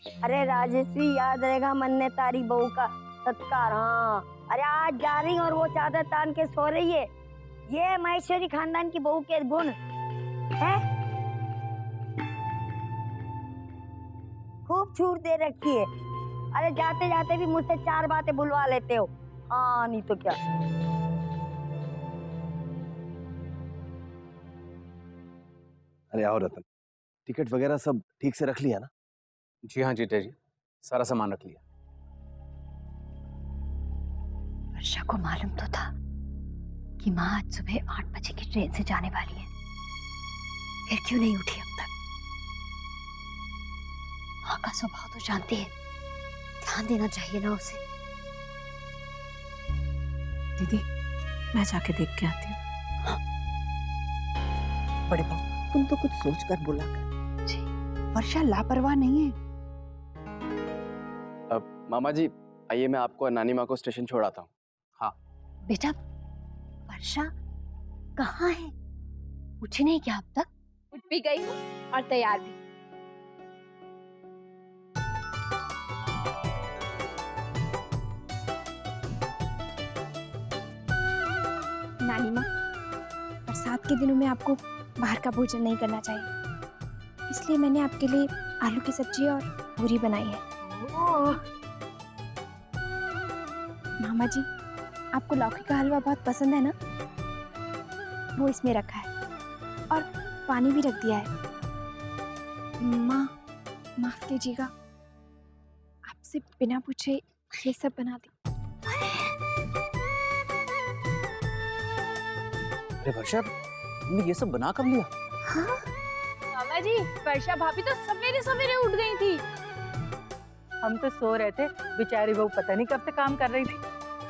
अरे राजश्री, याद रहेगा मन ने तारी बहू का सत्कार। हाँ, अरे आज जा रही और वो चादर तान के सो रही है। ये महेश्वरी खानदान की बहू के गुण है। खूब छूट दे रखी है। अरे जाते जाते भी मुझसे 4 बातें बुलवा लेते हो। हाँ नहीं तो क्या। अरे आओ रतन, टिकट वगैरह सब ठीक से रख लिया ना? जी हाँ जीजा जी, सारा सामान रख लिया। वर्षा को मालूम तो था कि माँ आज सुबह 8 बजे की ट्रेन से जाने वाली है, फिर क्यों नहीं उठी अब तक? माँ का स्वभाव तो जानती है, ध्यान देना चाहिए ना उसे। दीदी, मैं जाके देख के आती हूँ। बड़े बहू, तुम तो कुछ सोच कर बोला कर। जी। वर्षा लापरवाह नहीं है। अब मामा जी आइए, मैं आपको और नानी माँ को स्टेशन छोड़ आता हूँ। हाँ बेटा, वर्षा कहाँ है? उठी नहीं क्या अब तक? उठ भी गई हूँ और तैयार भी। नानी माँ, बरसात के दिनों में आपको बाहर का भोजन नहीं करना चाहिए, इसलिए मैंने आपके लिए आलू की सब्जी और पूरी बनाई है। मामा जी, आपको लौकी का हलवा बहुत पसंद है ना? वो इसमें रखा है और पानी भी रख दिया है। माँ, माफ कीजिएगा, आपसे बिना पूछे ये सब बना दी। अरे वर्षा, तुमने ये सब बना कब लिया? हाँ? मामा जी, वर्षा भाभी तो सवेरे सवेरे उठ गई थी। हम तो सो रहे थे, बेचारी बहू पता नहीं कब से काम कर रही थी।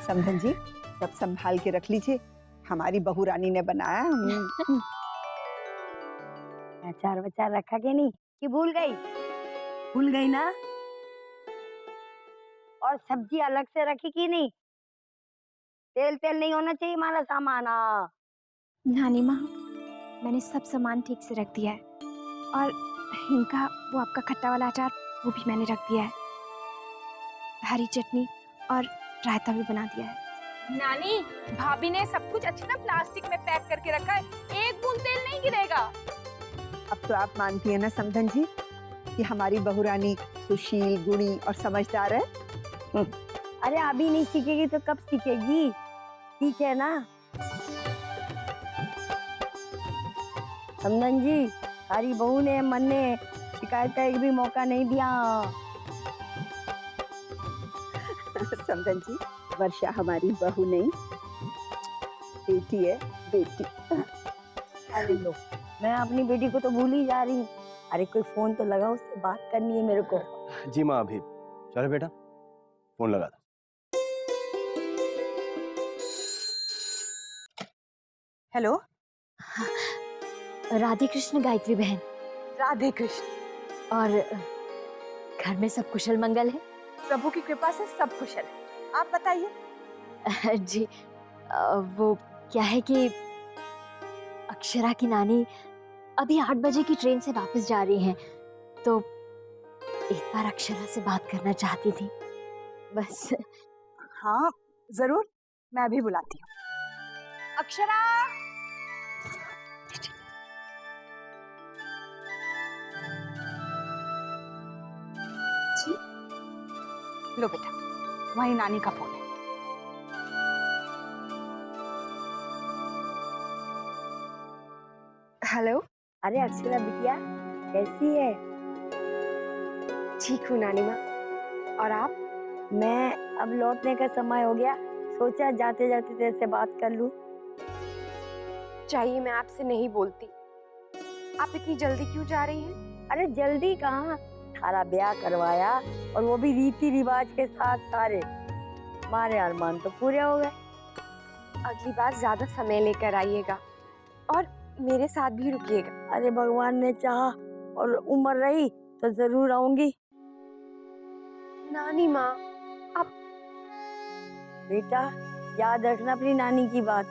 समधन जी, सब संभाल के रख लीजिए, हमारी बहू रानी ने बनाया। अचार वचार रखा के नहीं कि भूल गई? भूल गई ना? और सब्जी अलग से रखी कि नहीं? तेल तेल नहीं होना चाहिए हमारा सामान। हाँ नानी माँ, मैंने सब सामान ठीक से रख दिया है और इनका वो आपका खट्टा वाला अचार वो भी मैंने रख दिया है। हरी चटनी और रायता भी बना दिया है। नानी, भाभी ने सब कुछ अच्छे ना प्लास्टिक में पैक करके रखा है, एक बूंद तेल नहीं गिरेगा। अब तो आप मानती है ना समधन जी कि हमारी बहू रानी सुशील, गुणी और समझदार है। अरे अभी नहीं सीखेगी तो कब सीखेगी? ठीक है ना समधन जी? हमारी बहू ने मन ने शिकायत का एक भी मौका नहीं दिया। समधन जी, वर्षा हमारी बहू नहीं, बेटी है, बेटी। अरे लो, मैं अपनी बेटी को तो भूल ही जा रही हूँ। अरे कोई फोन तो लगाओ, उससे बात करनी है मेरे को। जी माँ, अभी चलो बेटा, फोन लगा दो। हेलो, राधे कृष्ण गायत्री बहन। राधे कृष्ण। और घर में सब कुशल मंगल है? प्रभु की कृपा से सब कुशल है। आप बताइए। जी, वो क्या है कि अक्षरा की नानी अभी 8 बजे की ट्रेन से वापस जा रही हैं, तो एक बार अक्षरा से बात करना चाहती थी बस। हाँ जरूर, मैं अभी बुलाती हूँ। अक्षरा, जी लो बेटा, तुम्हारी नानी का फोन है। हेलो। अरे अक्षरा बिटिया, कैसी है? ठीक हूँ नानी माँ, और आप? मैं अब लौटने का समय हो गया, सोचा जाते जाते तेरे से बात कर लूं। चाहिए मैं आपसे नहीं बोलती, आप इतनी जल्दी क्यों जा रही हैं? अरे जल्दी कहाँ, थारा ब्याह करवाया और वो भी रीति रिवाज के साथ। सारे हमारे अरमान तो पूरे हो गए। अगली बार ज्यादा समय लेकर आइएगा और मेरे साथ भी रुकिएगा। अरे भगवान ने चाहा और उम्र रही तो जरूर आऊंगी। नानी माँ, आप बेटा याद रखना अपनी नानी की बात।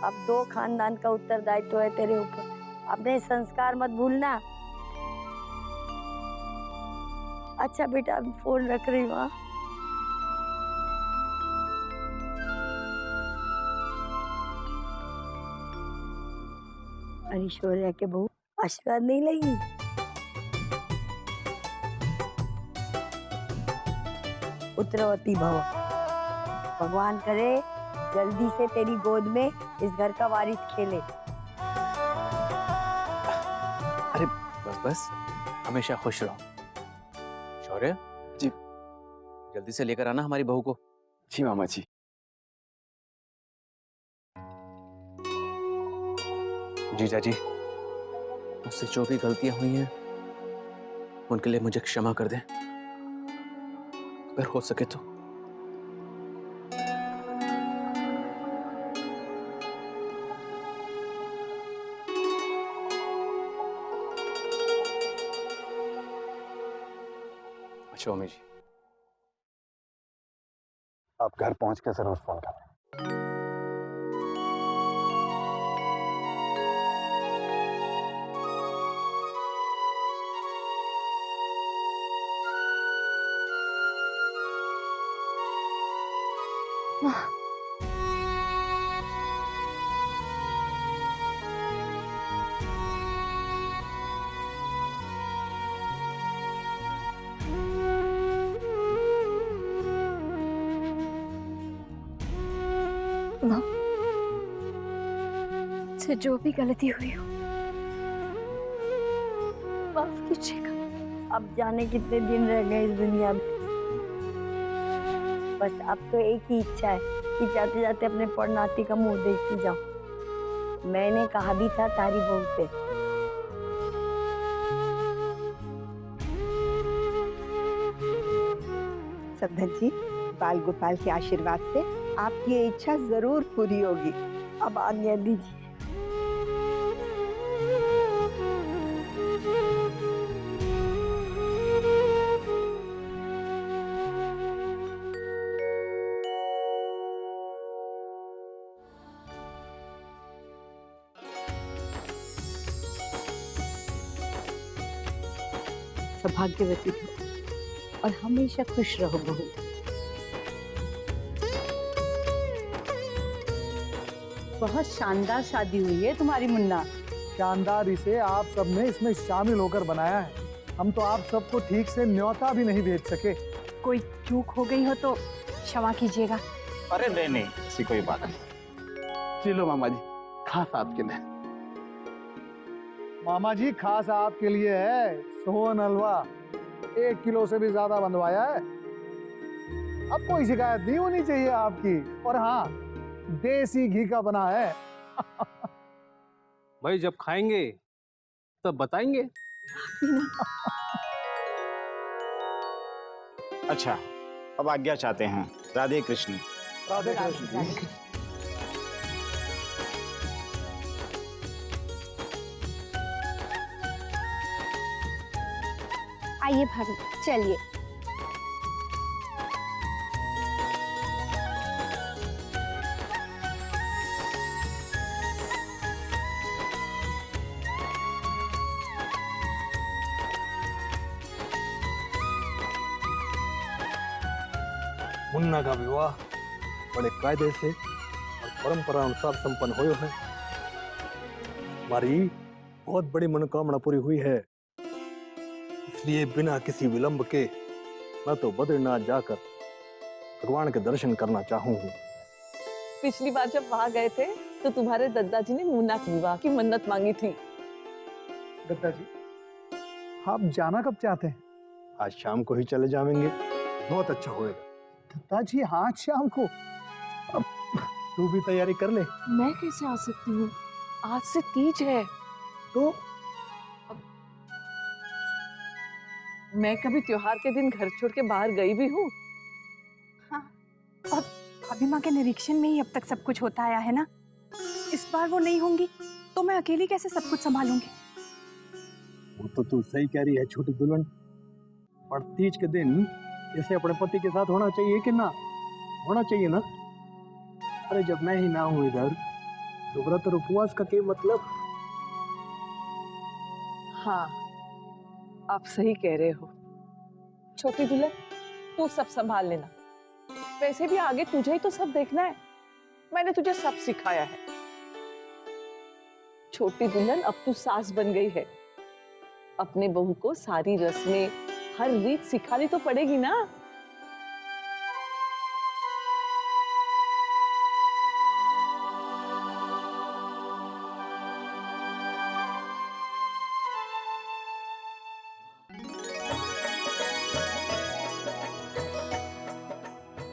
अब 2 खानदान का उत्तरदायित्व है तेरे ऊपर, अपने संस्कार मत भूलना। अच्छा बेटा, अभी फोन रख रही हूँ। हाँ? अरे शौर्य के बहू आशीर्वाद नहीं लेगी? पुत्रवती भव। भगवान करे जल्दी से तेरी गोद में इस घर का वारिस खेले। अरे बस बस, हमेशा खुश रहो। शौर्य जी। जल्दी से लेकर आना हमारी बहू को। जी मामा जी। जीजा जी, मुझसे जो भी गलतियां हुई हैं उनके लिए मुझे क्षमा कर दें, अगर हो सके तो। अच्छा मम्मी जी, आप घर पहुंच के जरूर फोन करें। माँ, से जो भी गलती हुई हो माफ कीजिएगा। अब जाने कितने दिन रह गए इस दुनिया में। बस अब तो एक ही इच्छा है कि जाते जाते अपने पड़नाती का मुंह देखती जाऊं। मैंने कहा भी था तारी बहू से। समधन जी, बाल गोपाल के आशीर्वाद से आपकी ये इच्छा जरूर पूरी होगी। अब आज्ञा दीजिए। सौभाग्यवती हो और हमेशा खुश रहो बहू। बहुत शानदार शादी हुई है तुम्हारी मुन्ना। शानदार इसे आप सब ने इसमें शामिल होकर बनाया है। हम तो आप सबको ठीक से न्योता भी नहीं भेज सके। कोई चूक हो गई हो तो क्षमा कीजिएगा। अरे नहीं नहीं, ऐसी कोई बात नहीं। चलो मामा जी, खास आपके लिए। मामा जी, खास आपके लिए है सोन हलवा। 1 किलो से भी ज्यादा बनवाया है। अब कोई शिकायत नहीं होनी चाहिए आपकी। और हाँ, देसी घी का बना है। भाई जब खाएंगे तब बताएंगे। अच्छा, अब आज्ञा चाहते हैं। राधे कृष्ण। राधे कृष्ण। आइए भाभी, चलिए। मुन्ना का विवाह बड़े कायदे से और परंपरा अनुसार संपन्न हुए है। हमारी बहुत बड़ी मनोकामना पूरी हुई है। इसलिए बिना किसी विलंब के मैं तो बद्रीनाथ जाकर भगवान के दर्शन करना चाहूंगा। पिछली बार जब वहां गए थे तो तुम्हारे दादाजी ने मुन्ना के विवाह की मन्नत मांगी थी। दत्ता जी, आप जाना कब चाहते हैं? आज शाम को ही चले जाएंगे, बहुत अच्छा होएगा। दत्ता जी, हाँ शाम को। अब तू भी तैयारी कर ले। मैं कैसे आ सकती हूँ? आज से तीज है। तो मैं कभी त्योहार के दिन घर छोड़ के बाहर गई भी हूँ? हाँ, और अभी माँ के निरीक्षण में ही अब तक सब कुछ होता आया है ना। इस बार वो नहीं होंगी तो मैं अकेली कैसे सब कुछ संभालूंगी? वो तो तू सही कह रही है छोटी दुल्हन। पर तीज के दिन ऐसे अपने पति के साथ होना चाहिए कि ना होना चाहिए ना? अरे जब मैं ही ना हूं इधर तो व्रत और उपवास का क्या मतलब? हाँ, आप सही कह रहे हो। छोटी दुल्हन, तू सब संभाल लेना। वैसे भी आगे तुझे ही तो सब देखना है। मैंने तुझे सब सिखाया है। छोटी दुल्हन, अब तू सास बन गई है। अपने बहू को सारी रस्में, हर रीत सिखानी तो पड़ेगी ना।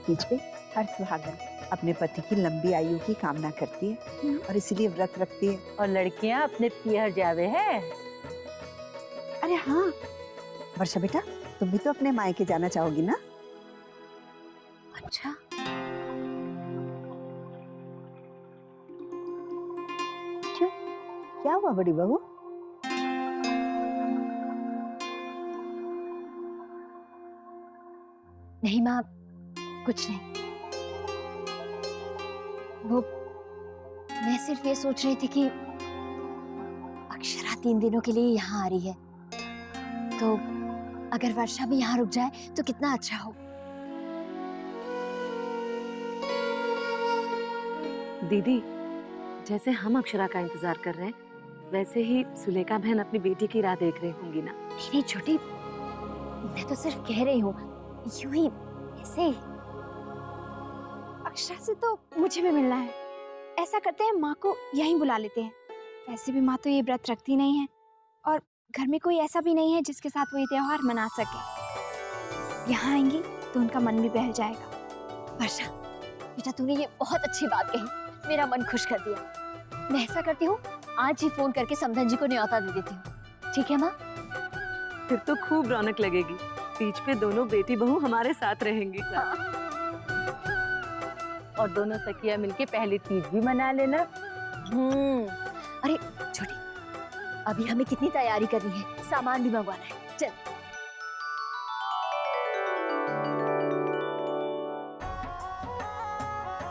तीज पे हर सुहागन अपने पति की लंबी आयु की कामना करती है और इसीलिए व्रत रखती है। और लड़कियां अपने पियर जावे हैं। अरे हाँ वर्षा बेटा, तुम भी तो अपने मायके जाना चाहोगी ना? अच्छा, क्यों, क्या हुआ बड़ी बहू? नहीं माँ, कुछ नहीं। वो मैं सिर्फ ये सोच रही थी कि अक्षरा 3 दिनों के लिए यहाँ आ रही है, तो अगर वर्षा भी यहाँ रुक जाए तो कितना अच्छा हो। दीदी, जैसे हम अक्षरा का इंतजार कर रहे हैं, वैसे ही सुलेखा बहन अपनी बेटी की राह देख रही होंगी ना। नहीं छोटी, मैं तो सिर्फ कह रही हूँ, यूं ही ऐसे ही। अक्षरा से तो मुझे भी मिलना है। ऐसा करते हैं, माँ को यहीं बुला लेते हैं। वैसे भी माँ तो ये व्रत रखती नहीं है और घर में कोई ऐसा भी नहीं है जिसके साथ वो ये त्योहार मना सके। यहाँ आएंगी तो उनका मन भी बहल जाएगा। वर्षा बेटा, तूने ये बहुत अच्छी बात कही, मेरा मन खुश कर दिया। मैं ऐसा करती हूँ, आज ही फोन करके समधन जी को न्योता दे देती हूँ। ठीक है माँ? फिर तो खूब रौनक लगेगी। तीज पे दोनों बेटी बहू हमारे साथ रहेंगी। और दोनों सखिया मिलके पहली तीज भी मना लेना। अरे छोटी, अभी हमें कितनी तैयारी करनी है, सामान भी मंगवाना है। चल।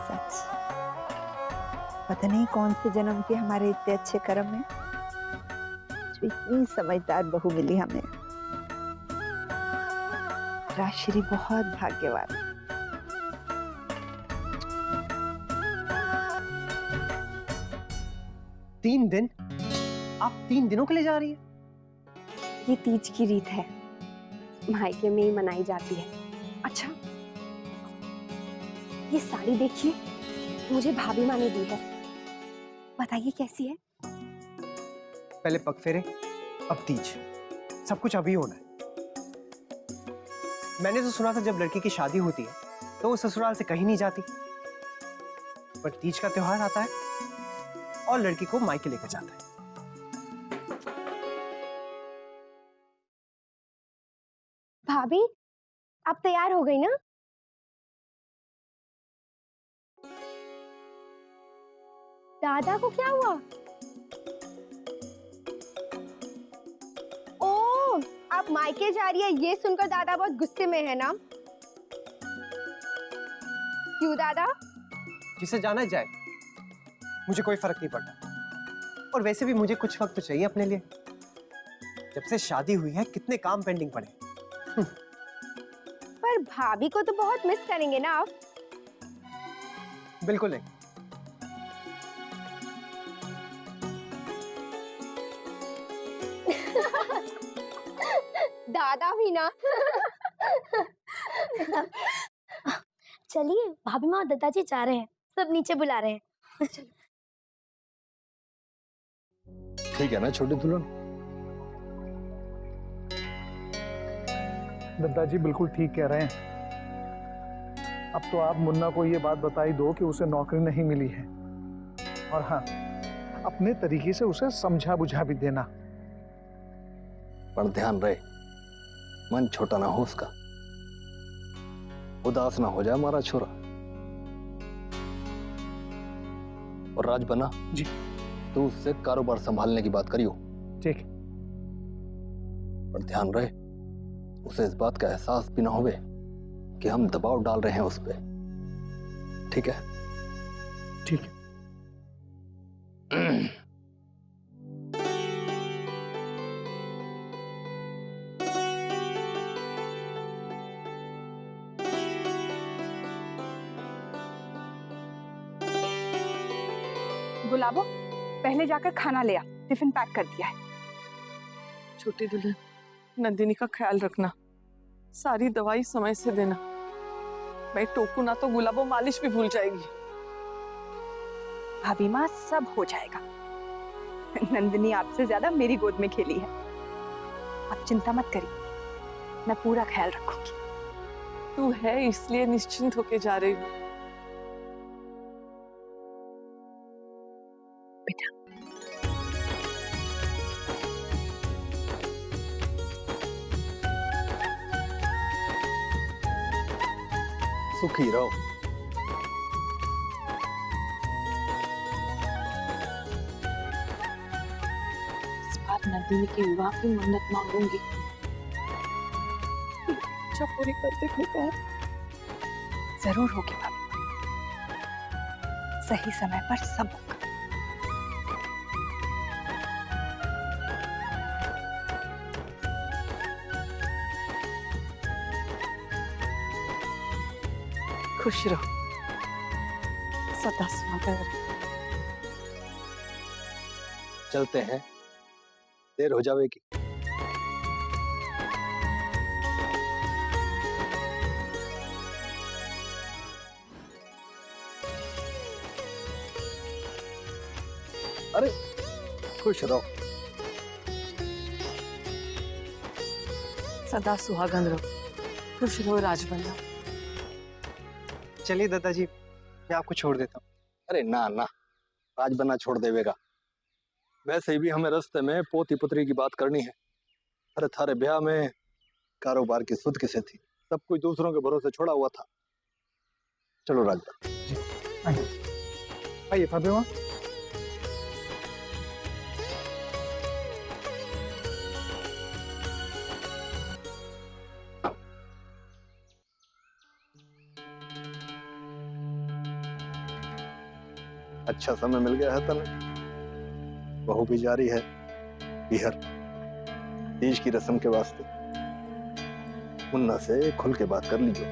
सच, पता नहीं कौन से जन्म के हमारे इतने अच्छे कर्म में जो इतनी समझदार बहू मिली हमें। राजश्री बहुत भाग्यवान। तीन दिन? आप 3 दिनों के लिए जा रही है? ये तीज की रीत है, मायके में ही मनाई जाती है। अच्छा, ये साड़ी देखिए, मुझे भाभी माँ ने दी है। बताइए कैसी है? पहले पग फेरे, अब तीज, सब कुछ अभी होना है। मैंने तो सुना था जब लड़की की शादी होती है तो वो ससुराल से कहीं नहीं जाती, पर तीज का त्योहार आता है और लड़की को मायके लेकर जाता है। भाभी, आप तैयार हो गई ना? दादा को क्या हुआ? ओ, आप मायके जा रही है ये सुनकर दादा बहुत गुस्से में है ना? क्यों दादा? जिसे जाना जाए, मुझे कोई फर्क नहीं पड़ता। और वैसे भी मुझे कुछ वक्त तो चाहिए अपने लिए। जब से शादी हुई है कितने काम पेंडिंग पड़े। पर भाभी को तो बहुत मिस करेंगे ना आप? बिल्कुल नहीं। दादा भी ना। चलिए, भाभी माँ और दादाजी जा रहे हैं, सब नीचे बुला रहे हैं। ठीक है ना छोटी दुल्हन? दादाजी बिल्कुल ठीक कह रहे हैं। अब तो आप मुन्ना को ये बात बताई दो कि उसे नौकरी नहीं मिली है, और हाँ, अपने तरीके से उसे समझा बुझा भी देना। पर ध्यान रहे, मन छोटा ना हो उसका, उदास ना हो जाए हमारा छोरा। और राज बना जी, तो उससे कारोबार संभालने की बात करियो। ठीक। पर ध्यान रहे, उसे इस बात का एहसास भी ना होवे कि हम दबाव डाल रहे हैं उस पे। ठीक है? ठीक है। गुलाबो, पहले जाकर खाना ले आ, टिफिन पैक कर दिया है। छोटी दुल्हन, नंदिनी का ख्याल रखना, सारी दवाई समय से देना। मैं टोकू ना तो गुलाबो मालिश भी भूल जाएगी। भाभी माँ, सब हो जाएगा। नंदिनी आपसे ज्यादा मेरी गोद में खेली है, आप चिंता मत करिए, मैं पूरा ख्याल रखूंगी। तू है इसलिए निश्चिंत होके जा रही हूँ। बेटा, सुखी रहो। इस बार नंदिनी की विवाह की मन्नत मांगूंगी, इच्छा पूरी कर देने का। जरूर होगी भाभी, सही समय पर सब होगा। खुश रहो, सदा सुहागन रहो। चलते हैं, देर हो जाएगी। अरे खुश रहो। सदा सुहागन रहो, खुश रहो राजबल्लभ। चलिए दादाजी, मैं आपको छोड़ देता हूँ। अरे ना ना, राज बनना छोड़ देवेगा। वैसे भी हमें रास्ते में पोती पुत्री की बात करनी है। अरे थारे ब्याह में कारोबार की सुध किसे थी, सब कुछ दूसरों के भरोसे छोड़ा हुआ था। चलो राजबा, आइए भाभी माँ। अच्छा समय मिल गया है तने। बहू भी जारी है बिहार, तीज की रस्म के वास्ते। मुन्ना से खुल के बात कर लीजिए।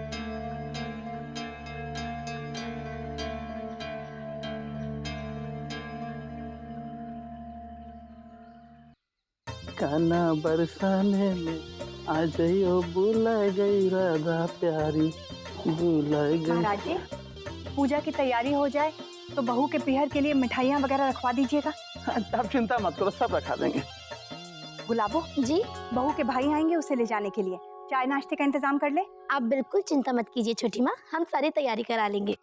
काना बरसाने में आ जाइयो, बुला गई राधा प्यारी, बुला गई। महाराज जी, पूजा की तैयारी हो जाए तो बहू के पीहर के लिए मिठाइयाँ वगैरह रखवा दीजिएगा। आप चिंता मत करो, सब रखा देंगे। गुलाबो जी, बहू के भाई आएंगे उसे ले जाने के लिए, चाय नाश्ते का इंतजाम कर ले। आप बिल्कुल चिंता मत कीजिए छोटी माँ, हम सारी तैयारी करा लेंगे।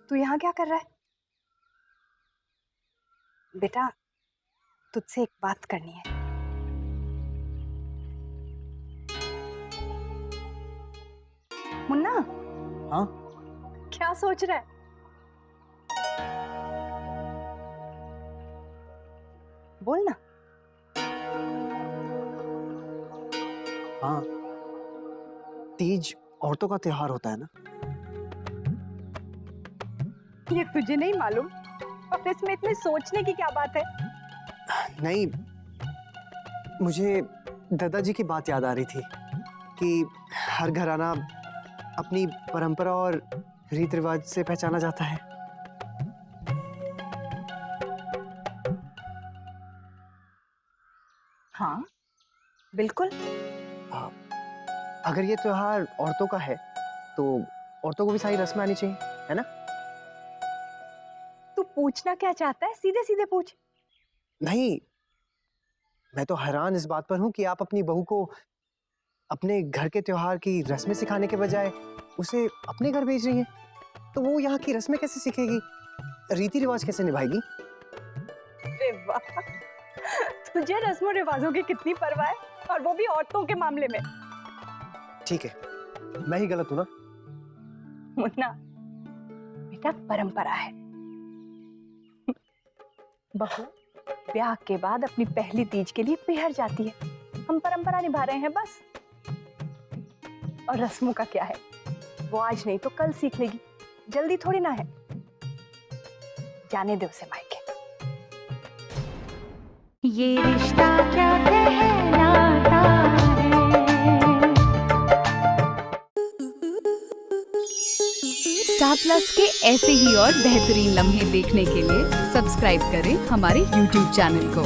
तू यहाँ क्या कर रहा है? बेटा, तुझसे एक बात करनी है। मुन्ना। हाँ? क्या सोच रहा है? बोल ना। हाँ, तीज औरतों का त्योहार होता है ना? ये तुझे नहीं मालूम? और इसमें इतने सोचने की क्या बात है? नहीं, मुझे दादाजी की बात याद आ रही थी कि हर घराना अपनी परंपरा और रीत रिवाज से पहचाना जाता है। हाँ, बिल्कुल। अगर ये त्योहार औरतों का है तो औरतों को भी सारी रस्में आनी चाहिए, है ना? तू पूछना क्या चाहता है? सीधे सीधे पूछ। नहीं, मैं तो हैरान इस बात पर हूं कि आप अपनी बहू को अपने घर के त्योहार की रस्में सिखाने के बजाय उसे अपने घर भेज रही हैं। तो वो यहाँ की रस्में कैसे सीखेगी, रीति रिवाज कैसे निभाएगी? अरे वाह, तुझे रस्मों रिवाजों की कितनी परवाह है, और वो भी औरतों के मामले में। ठीक है, मैं ही गलत हूं ना? मुन्ना बेटा, परंपरा है। बहू ब्याह के बाद अपनी पहली तीज के लिए पीहर जाती है, हम परंपरा निभा रहे हैं बस। और रस्मों का क्या है, वो आज नहीं तो कल सीख लेगी, जल्दी थोड़ी ना है। जाने दे उसे मायके। ये रिश्ता क्या कहलाता है। स्टार प्लस के ऐसे ही और बेहतरीन लम्हे देखने के लिए सब्सक्राइब करें हमारे YouTube चैनल को।